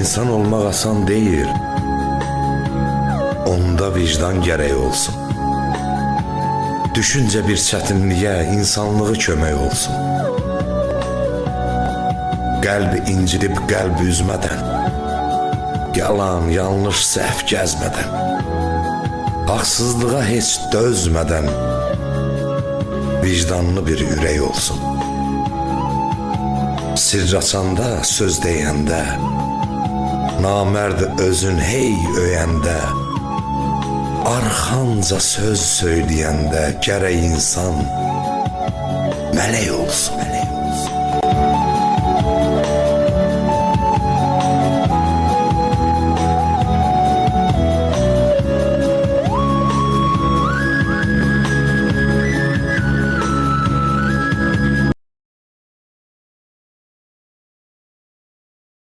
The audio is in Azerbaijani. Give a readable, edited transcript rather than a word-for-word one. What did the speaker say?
İnsan olmaq asan deyil. Onda vicdan gərək olsun. Düşüncə bir çətinliyə insanlığı kömək olsun. Qəlbi incidib qəlbi üzmədən, yalan, yanlış, səhv gəzmədən, haqsızlığa heç dözmədən vicdanlı bir ürək olsun. Sirr açanda, söz deyəndə, namərd özün hey öyəndə, arxanca söz söyləyəndə gərək insan mələk olsun.